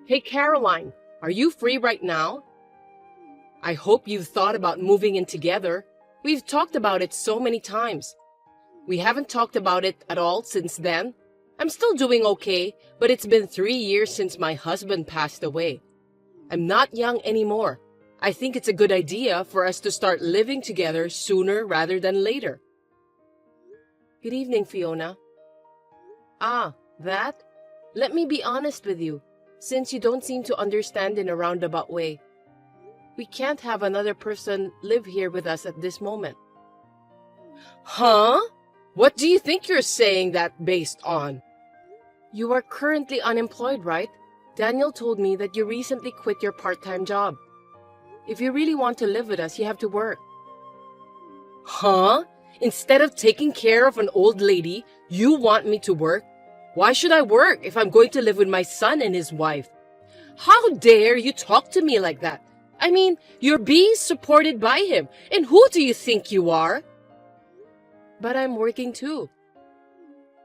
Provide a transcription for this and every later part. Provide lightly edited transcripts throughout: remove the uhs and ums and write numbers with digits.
Hey Caroline, are you free right now? I hope you've thought about moving in together. We've talked about it so many times. We haven't talked about it at all since then. I'm still doing okay, but it's been 3 years since my husband passed away. I'm not young anymore. I think it's a good idea for us to start living together sooner rather than later. Good evening, Fiona. Ah, that? Let me be honest with you, since you don't seem to understand in a roundabout way. We can't have another person live here with us at this moment. Huh? What do you think you're saying that based on? You are currently unemployed, right? Daniel told me that you recently quit your part-time job. If you really want to live with us, you have to work. Huh? Instead of taking care of an old lady, you want me to work? Why should I work if I'm going to live with my son and his wife? How dare you talk to me like that? I mean, you're being supported by him, and who do you think you are? But I'm working too.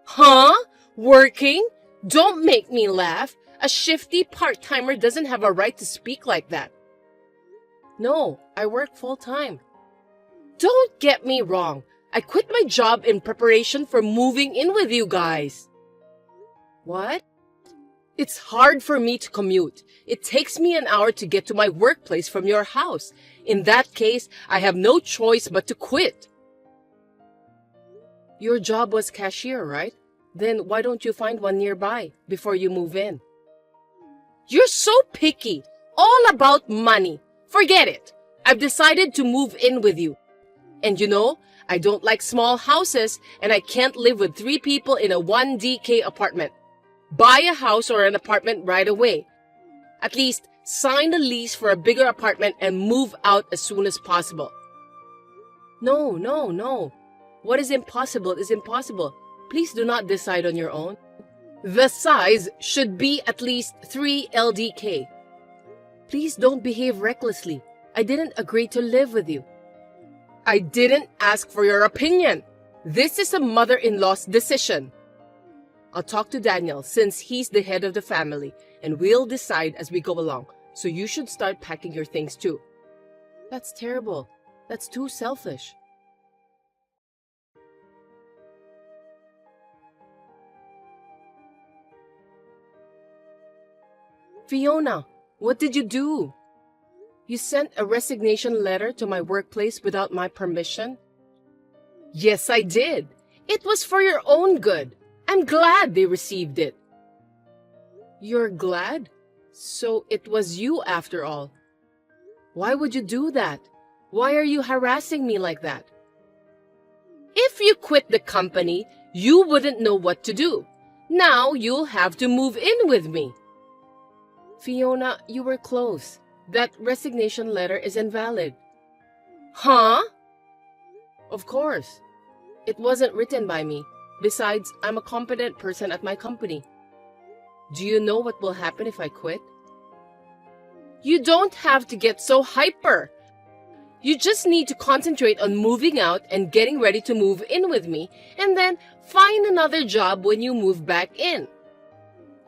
Huh? Working? Don't make me laugh. A shifty part-timer doesn't have a right to speak like that. No, I work full-time. Don't get me wrong. I quit my job in preparation for moving in with you guys. What? It's hard for me to commute. It takes me an hour to get to my workplace from your house. In that case, I have no choice but to quit. Your job was cashier, right? Then why don't you find one nearby before you move in? You're so picky. All about money. Forget it. I've decided to move in with you. And you know, I don't like small houses and I can't live with 3 people in a 1DK apartment. Buy a house or an apartment right away. At least sign a lease for a bigger apartment and move out as soon as possible. No. What is impossible is impossible. Please do not decide on your own. The size should be at least 3 LDK. Please don't behave recklessly. I didn't agree to live with you. I didn't ask for your opinion. This is a mother-in-law's decision. I'll talk to Daniel since he's the head of the family and we'll decide as we go along. So you should start packing your things too. That's terrible. That's too selfish. Fiona, what did you do? You sent a resignation letter to my workplace without my permission? Yes, I did. It was for your own good. I'm glad they received it. You're glad? So it was you after all. Why would you do that? Why are you harassing me like that? If you quit the company, you wouldn't know what to do. Now you'll have to move in with me. Fiona, you were close. That resignation letter is invalid. Huh? Of course. It wasn't written by me. Besides, I'm a competent person at my company. Do you know what will happen if I quit? You don't have to get so hyper. You just need to concentrate on moving out and getting ready to move in with me, and then find another job when you move back in.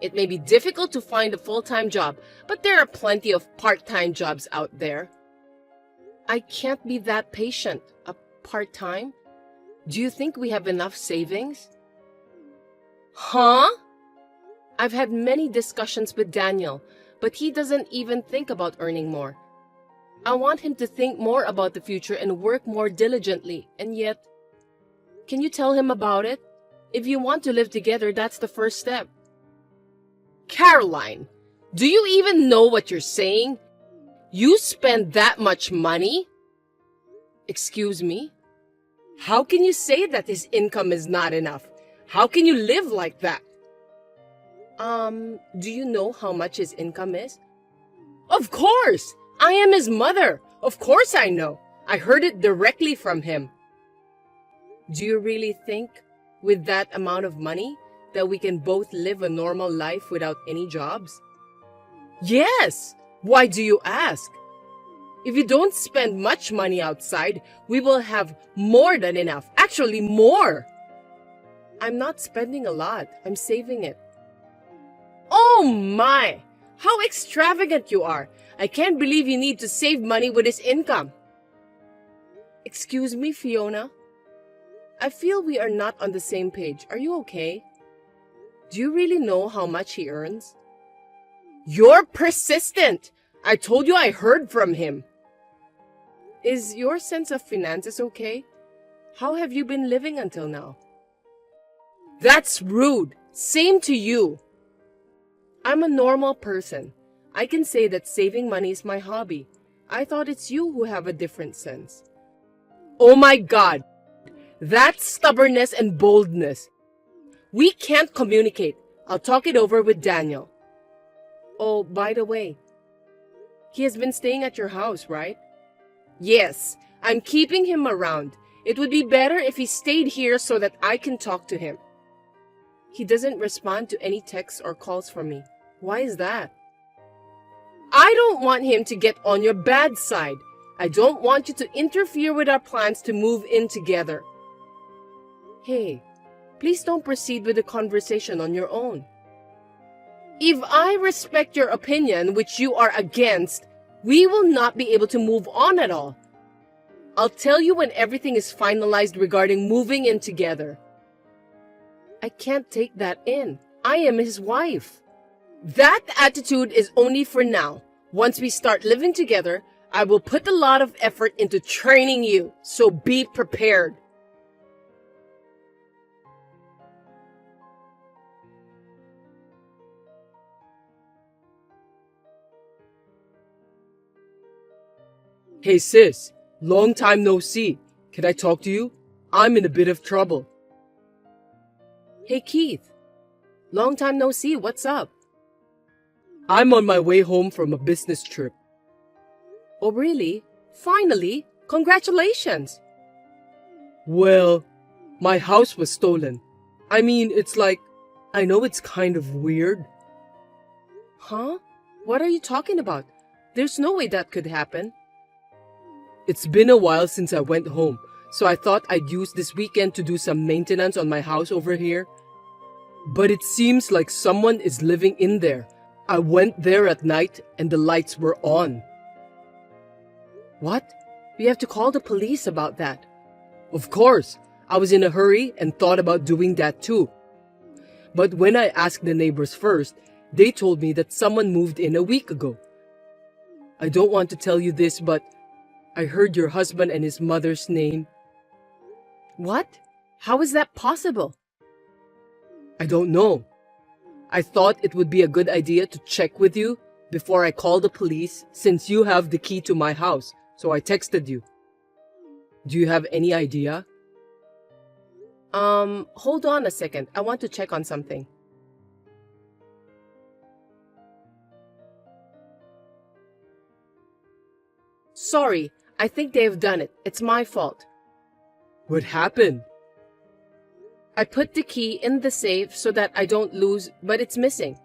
It may be difficult to find a full-time job, but there are plenty of part-time jobs out there. I can't be that patient. A part-time? Do you think we have enough savings? Huh? I've had many discussions with Daniel, but he doesn't even think about earning more. I want him to think more about the future and work more diligently, and yet... Can you tell him about it? If you want to live together, that's the first step. Caroline, do you even know what you're saying? You spend that much money? Excuse me? How can you say that his income is not enough? How can you live like that? Do you know how much his income is? Of course! I am his mother. Of course I know. I heard it directly from him. Do you really think, with that amount of money, that we can both live a normal life without any jobs? Yes! Why do you ask? If you don't spend much money outside, we will have more than enough. Actually, more. I'm not spending a lot. I'm saving it. Oh my! How extravagant you are! I can't believe you need to save money with his income. Excuse me, Fiona? I feel we are not on the same page. Are you okay? Do you really know how much he earns? You're persistent! I told you I heard from him. Is your sense of finances okay? How have you been living until now? That's rude. Same to you. I'm a normal person. I can say that saving money is my hobby. I thought it's you who have a different sense. Oh my God! That's stubbornness and boldness. We can't communicate. I'll talk it over with Daniel. Oh, by the way, he has been staying at your house, right? Yes, I'm keeping him around. It would be better if he stayed here so that I can talk to him. He doesn't respond to any texts or calls from me. Why is that? I don't want him to get on your bad side. I don't want you to interfere with our plans to move in together. Hey, please don't proceed with the conversation on your own. If I respect your opinion, which you are against, we will not be able to move on at all. I'll tell you when everything is finalized regarding moving in together. I can't take that in. I am his wife. That attitude is only for now. Once we start living together, I will put a lot of effort into training you, so be prepared. Hey sis, long time no see. Can I talk to you? I'm in a bit of trouble. Hey Keith, long time no see, what's up? I'm on my way home from a business trip. Oh really? Finally? Congratulations! Well, my house was stolen. I mean, it's like, I know it's kind of weird. Huh? What are you talking about? There's no way that could happen. It's been a while since I went home, so I thought I'd use this weekend to do some maintenance on my house over here. But it seems like someone is living in there. I went there at night and the lights were on. What? We have to call the police about that. Of course, I was in a hurry and thought about doing that too. But when I asked the neighbors first, they told me that someone moved in a week ago. I don't want to tell you this, but I heard your husband and his mother's name. What? How is that possible? I don't know. I thought it would be a good idea to check with you before I call the police since you have the key to my house, so I texted you. Do you have any idea? Hold on a second. I want to check on something. Sorry, I think they've done it. It's my fault. What happened? I put the key in the safe so that I don't lose, but it's missing.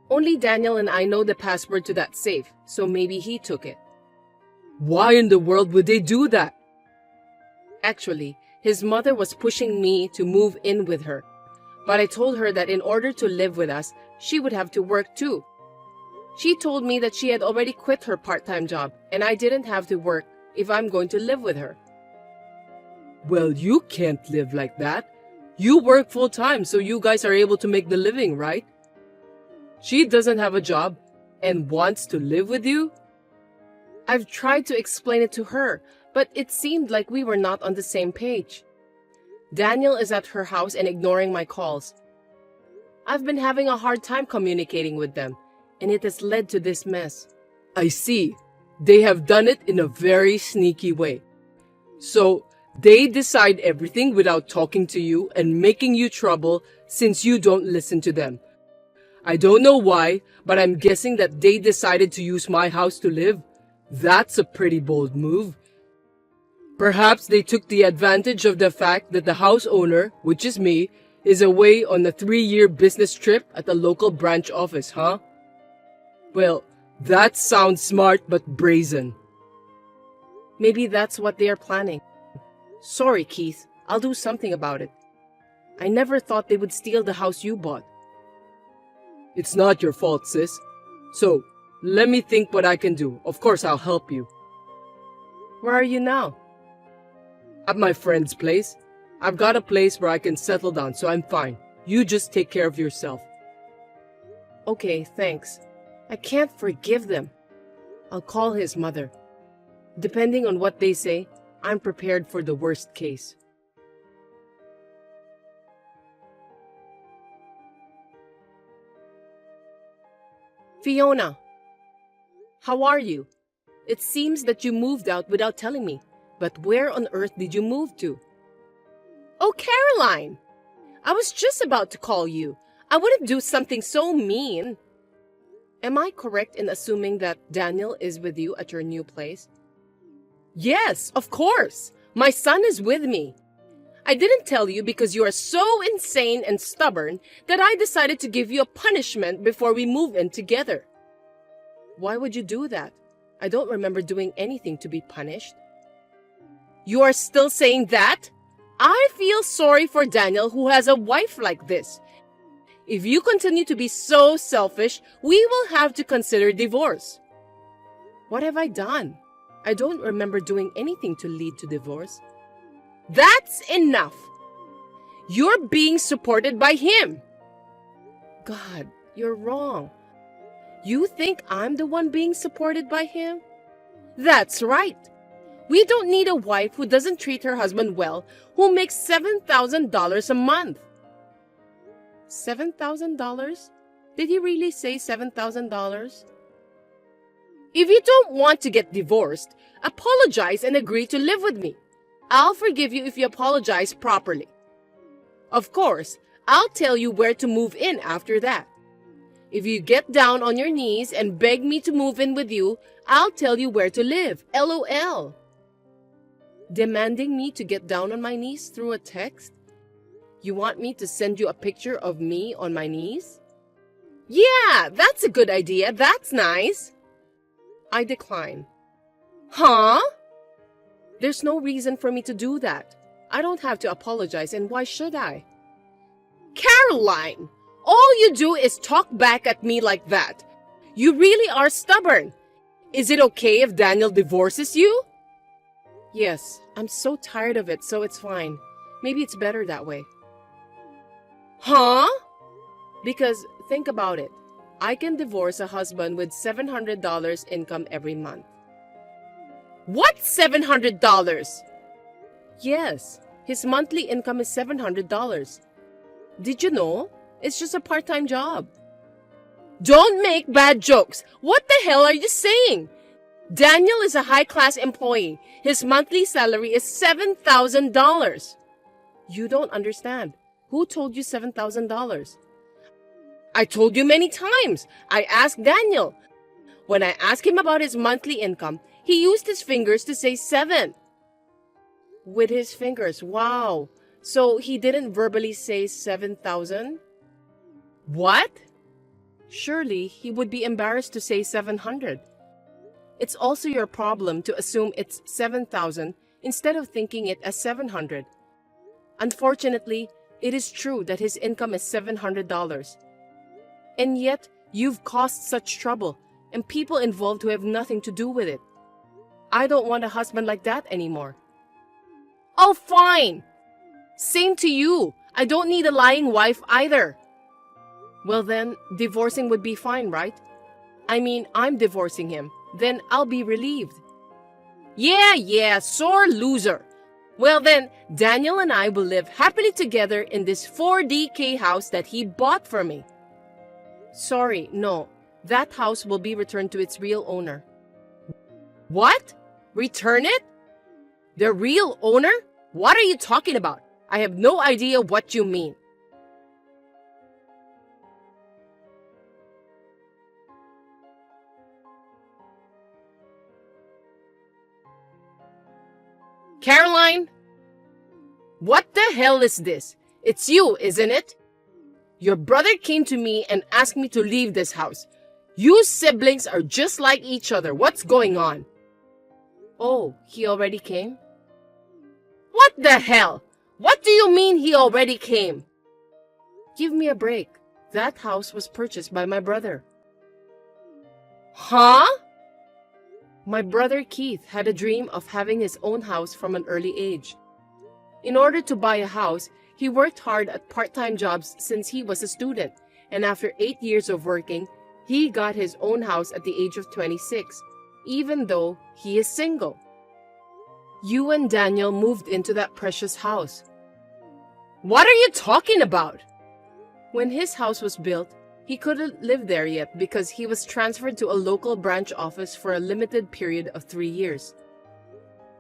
Only Daniel and I know the password to that safe, so maybe he took it. Why in the world would they do that? Actually, his mother was pushing me to move in with her, but I told her that in order to live with us, she would have to work too. She told me that she had already quit her part-time job, and I didn't have to work if I'm going to live with her. Well, you can't live like that. You work full-time, so you guys are able to make the living, right? She doesn't have a job and wants to live with you? I've tried to explain it to her, but it seemed like we were not on the same page. Daniel is at her house and ignoring my calls. I've been having a hard time communicating with them, and it has led to this mess. I see. They have done it in a very sneaky way. So, they decide everything without talking to you and making you trouble since you don't listen to them. I don't know why, but I'm guessing that they decided to use my house to live. That's a pretty bold move. Perhaps they took the advantage of the fact that the house owner, which is me, is away on a 3-year business trip at the local branch office, huh? Well, that sounds smart but brazen. Maybe that's what they are planning. Sorry, Keith. I'll do something about it. I never thought they would steal the house you bought. It's not your fault, sis. So, let me think what I can do. Of course, I'll help you. Where are you now? At my friend's place. I've got a place where I can settle down, so I'm fine. You just take care of yourself. Okay, thanks. I can't forgive them. I'll call his mother. Depending on what they say, I'm prepared for the worst case. Fiona, how are you? It seems that you moved out without telling me, but where on earth did you move to? Oh, Caroline! I was just about to call you. I wouldn't do something so mean. Am I correct in assuming that Daniel is with you at your new place? Yes, of course. My son is with me. I didn't tell you because you are so insane and stubborn that I decided to give you a punishment before we move in together. Why would you do that? I don't remember doing anything to be punished. You are still saying that? I feel sorry for Daniel who has a wife like this. If you continue to be so selfish, we will have to consider divorce. What have I done? I don't remember doing anything to lead to divorce. That's enough. You're being supported by him. God, you're wrong. You think I'm the one being supported by him? That's right. We don't need a wife who doesn't treat her husband well, who makes $7,000 a month. $7,000? Did he really say $7,000? If you don't want to get divorced, apologize and agree to live with me. I'll forgive you if you apologize properly. Of course, I'll tell you where to move in after that. If you get down on your knees and beg me to move in with you, I'll tell you where to live. LOL. Demanding me to get down on my knees through a text? You want me to send you a picture of me on my knees? Yeah, that's a good idea. That's nice. I decline. Huh? There's no reason for me to do that. I don't have to apologize, and why should I? Caroline, all you do is talk back at me like that. You really are stubborn. Is it okay if Daniel divorces you? Yes, I'm so tired of it, so it's fine. Maybe it's better that way. Huh? Because think about it. I can divorce a husband with $700 income every month. What $700? Yes, his monthly income is $700. Did you know? It's just a part-time job. Don't make bad jokes. What the hell are you saying? Daniel is a high-class employee. His monthly salary is $7,000. You don't understand. Who told you $7,000? I told you many times. I asked Daniel. When I asked him about his monthly income, he used his fingers to say 7. With his fingers, wow. So he didn't verbally say 7,000? What? Surely he would be embarrassed to say 700. It's also your problem to assume it's 7,000 instead of thinking it as 700. Unfortunately, it is true that his income is $700. And yet, you've caused such trouble and people involved who have nothing to do with it. I don't want a husband like that anymore. Oh, fine. Same to you. I don't need a lying wife either. Well then, divorcing would be fine, right? I mean, I'm divorcing him. Then I'll be relieved. Yeah, sore loser. Well then, Daniel and I will live happily together in this 4DK house that he bought for me. Sorry, no. That house will be returned to its real owner. What? Return it? The real owner? What are you talking about? I have no idea what you mean. Caroline? What the hell is this? It's you, isn't it? Your brother came to me and asked me to leave this house. You siblings are just like each other. What's going on? Oh, he already came? What the hell? What do you mean he already came? Give me a break. That house was purchased by my brother. Huh? My brother Keith had a dream of having his own house from an early age. In order to buy a house, he worked hard at part-time jobs since he was a student, and after 8 years of working, he got his own house at the age of 26, even though he is single. You and Daniel moved into that precious house. What are you talking about? When his house was built, he couldn't live there yet because he was transferred to a local branch office for a limited period of 3 years.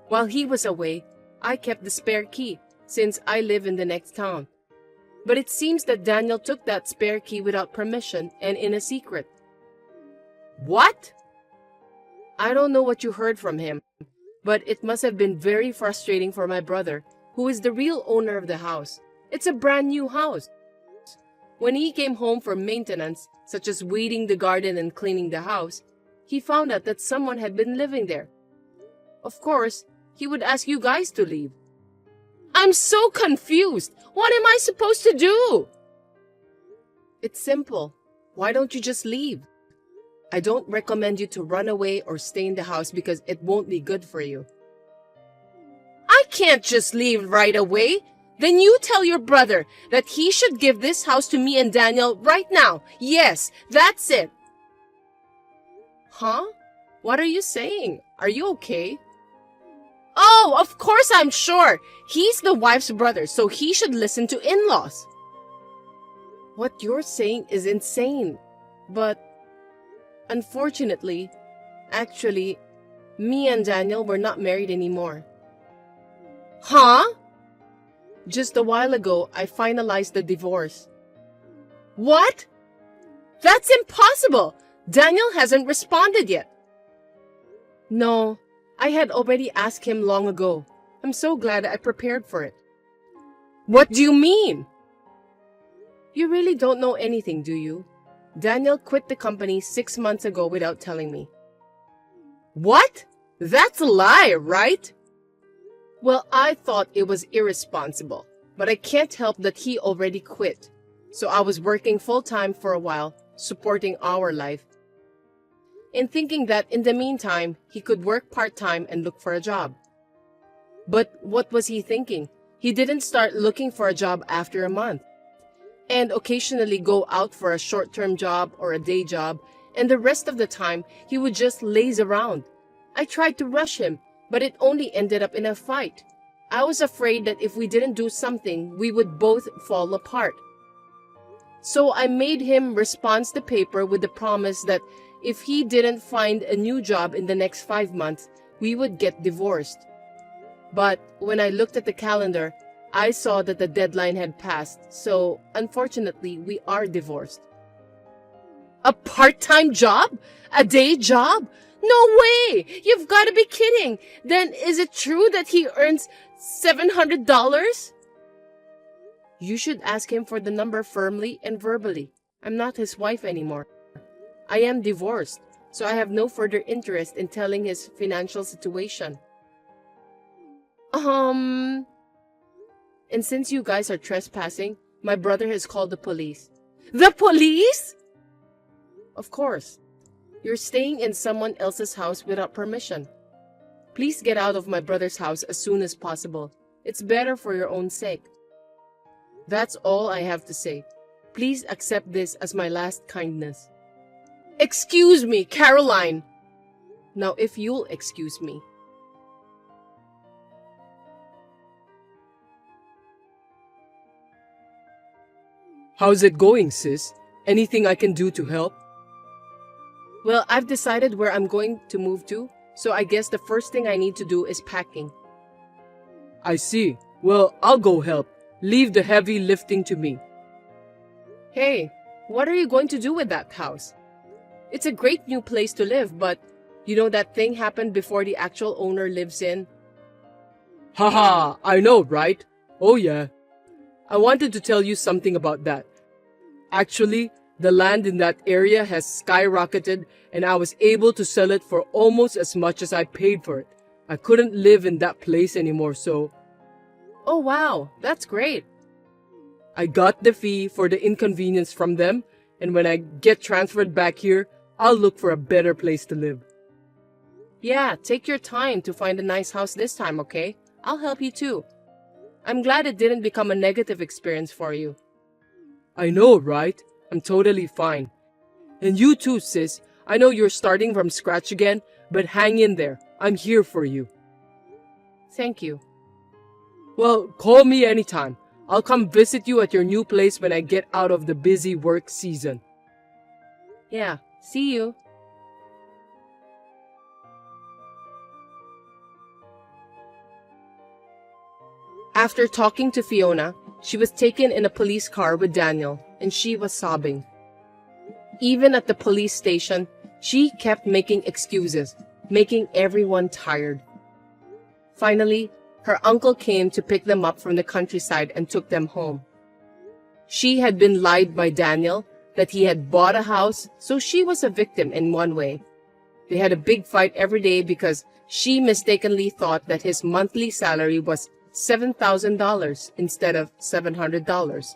While he was away, I kept the spare key since I live in the next town. But it seems that Daniel took that spare key without permission and in a secret. What? I don't know what you heard from him, but it must have been very frustrating for my brother, who is the real owner of the house. It's a brand new house. When he came home from maintenance, such as weeding the garden and cleaning the house, he found out that someone had been living there. Of course, he would ask you guys to leave. I'm so confused. What am I supposed to do? It's simple. Why don't you just leave? I don't recommend you to run away or stay in the house because it won't be good for you. I can't just leave right away. Then you tell your brother that he should give this house to me and Daniel right now. Yes, that's it. Huh? What are you saying? Are you okay? Oh, of course I'm sure. He's the wife's brother, so he should listen to in-laws. What you're saying is insane. But unfortunately, actually, me and Daniel were not married anymore. Huh? Just a while ago, I finalized the divorce. What? That's impossible! Daniel hasn't responded yet. No, I had already asked him long ago. I'm so glad I prepared for it. What do you mean? You really don't know anything, do you? Daniel quit the company 6 months ago without telling me. What? That's a lie, right? Well, I thought it was irresponsible, but I can't help that he already quit. So I was working full-time for a while, supporting our life, and thinking that in the meantime, he could work part-time and look for a job. But what was he thinking? He didn't start looking for a job after a month, and occasionally go out for a short-term job or a day job, and the rest of the time, he would just laze around. I tried to rush him, but it only ended up in a fight. I was afraid that if we didn't do something, we would both fall apart. So I made him respond the paper with the promise that if he didn't find a new job in the next 5 months, we would get divorced. But when I looked at the calendar, I saw that the deadline had passed, so unfortunately, we are divorced. A part-time job? A day job? No way! You've got to be kidding! Then is it true that he earns $700? You should ask him for the number firmly and verbally. I'm not his wife anymore. I am divorced, so I have no further interest in telling his financial situation. And since you guys are trespassing, my brother has called the police. The police? Of course. You're staying in someone else's house without permission. Please get out of my brother's house as soon as possible. It's better for your own sake. That's all I have to say. Please accept this as my last kindness. Excuse me, Caroline! Now, if you'll excuse me. How's it going, sis? Anything I can do to help? Well, I've decided where I'm going to move to, so I guess the first thing I need to do is packing. I see. Well, I'll go help. Leave the heavy lifting to me. Hey, what are you going to do with that house? It's a great new place to live, but you know that thing happened before the actual owner lives in? Haha, I know, right? Oh yeah. I wanted to tell you something about that. Actually, the land in that area has skyrocketed and I was able to sell it for almost as much as I paid for it. I couldn't live in that place anymore, so... Oh wow, that's great. I got the fee for the inconvenience from them, and when I get transferred back here, I'll look for a better place to live. Yeah, take your time to find a nice house this time, okay? I'll help you too. I'm glad it didn't become a negative experience for you. I know, right? I'm totally fine. And you too, sis. I know you're starting from scratch again, but hang in there. I'm here for you. Thank you. Well, call me anytime. I'll come visit you at your new place when I get out of the busy work season. Yeah, see you. After talking to Fiona, she was taken in a police car with Daniel, and she was sobbing. Even at the police station, she kept making excuses, making everyone tired. Finally, her uncle came to pick them up from the countryside and took them home. She had been lied by Daniel that he had bought a house, so she was a victim in one way. They had a big fight every day because she mistakenly thought that his monthly salary was $7,000 instead of $700.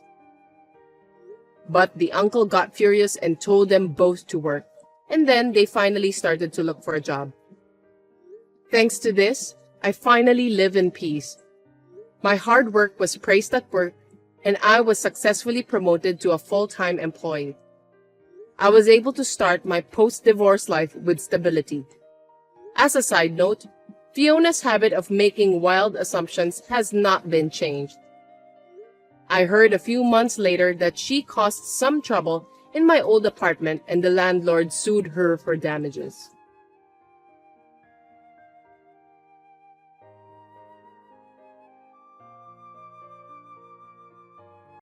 But the uncle got furious and told them both to work, and then they finally started to look for a job. Thanks to this, I finally live in peace. My hard work was praised at work, and I was successfully promoted to a full-time employee. I was able to start my post-divorce life with stability. As a side note, Fiona's habit of making wild assumptions has not been changed. I heard a few months later that she caused some trouble in my old apartment and the landlord sued her for damages.